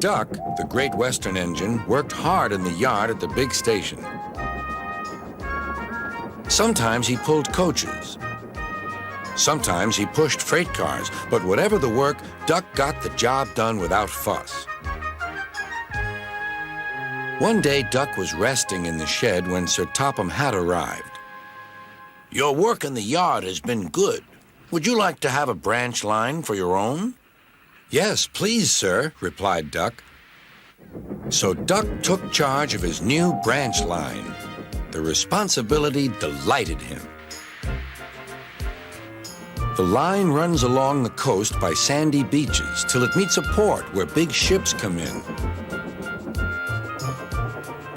Duck, the Great Western engine, worked hard in the yard at the big station. Sometimes he pulled coaches. Sometimes he pushed freight cars, but whatever the work, Duck got the job done without fuss. One day, Duck was resting in the shed when Sir Topham Hatt arrived. "Your work in the yard has been good. Would you like to have a branch line for your own?" "Yes, please, sir," replied Duck. So Duck took charge of his new branch line. The responsibility delighted him. The line runs along the coast by sandy beaches till it meets a port where big ships come in.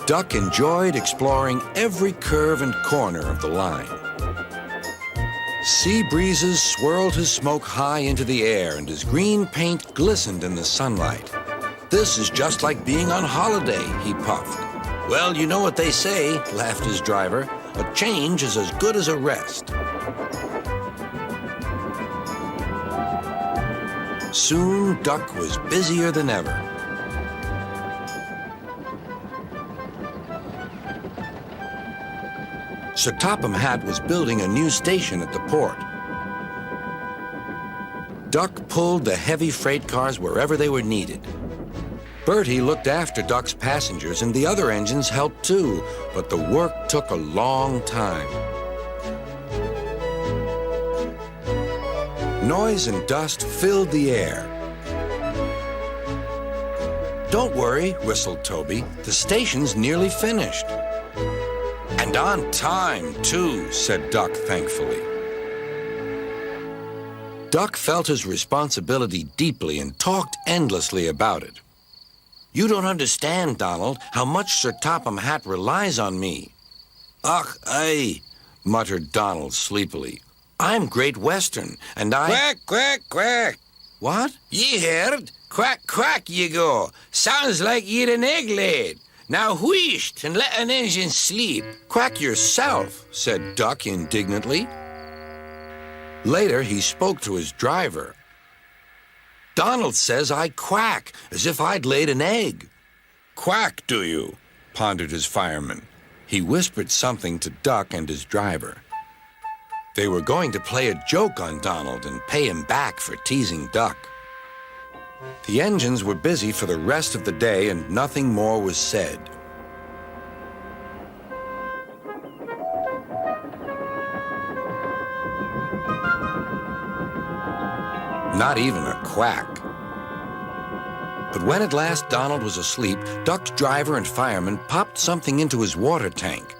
Duck enjoyed exploring every curve and corner of the line. Sea breezes swirled his smoke high into the air, and his green paint glistened in the sunlight. "This is just like being on holiday," he puffed. "Well, you know what they say," laughed his driver. "A change is as good as a rest." Soon, Duck was busier than ever. Sir Topham Hatt was building a new station at the port. Duck pulled the heavy freight cars wherever they were needed. Bertie looked after Duck's passengers, and the other engines helped too, but the work took a long time. Noise and dust filled the air. "Don't worry," whistled Toby. "The station's nearly finished." "And on time, too," said Duck thankfully. Duck felt his responsibility deeply and talked endlessly about it. "You don't understand, Donald, how much Sir Topham Hatt relies on me." "Ach, aye," muttered Donald sleepily. "I'm Great Western, and I—" "Quack, quack, quack." "What?" "Ye heard? Quack, quack ye go. Sounds like ye'd an egg laid. Now wheesht and let an engine sleep." "Quack yourself," said Duck indignantly. Later, he spoke to his driver. "Donald says I quack, as if I'd laid an egg." "Quack, do you?" pondered his fireman. He whispered something to Duck and his driver. They were going to play a joke on Donald and pay him back for teasing Duck. The engines were busy for the rest of the day, and nothing more was said. Not even a quack. But when at last Donald was asleep, Duck's driver and fireman popped something into his water tank.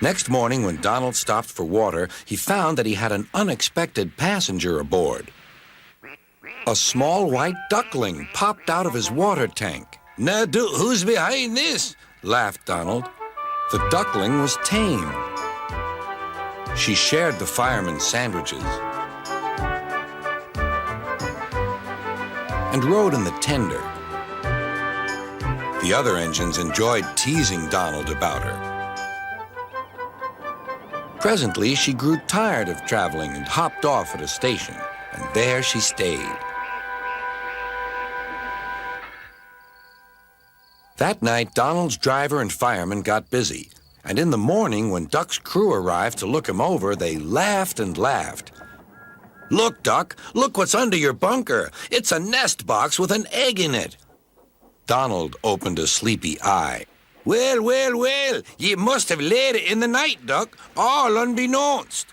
Next morning, when Donald stopped for water, he found that he had an unexpected passenger aboard. A small white duckling popped out of his water tank. "Now, who's behind this?" laughed Donald. The duckling was tame. She shared the fireman's sandwiches and rode in the tender. The other engines enjoyed teasing Donald about her. Presently, she grew tired of traveling and hopped off at a station, and there she stayed. That night, Donald's driver and fireman got busy, and in the morning, when Duck's crew arrived to look him over, they laughed and laughed. "Look, Duck, look what's under your bunker. It's a nest box with an egg in it." Donald opened a sleepy eye. "Well, well, well, ye must have laid it in the night, Duck, all unbeknownst."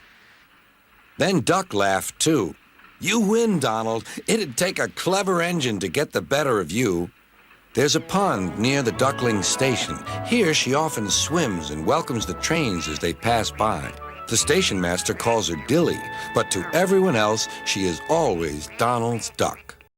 Then Duck laughed, too. "You win, Donald. It'd take a clever engine to get the better of you." There's a pond near the duckling station. Here she often swims and welcomes the trains as they pass by. The station master calls her Dilly, but to everyone else, she is always Donald's duck.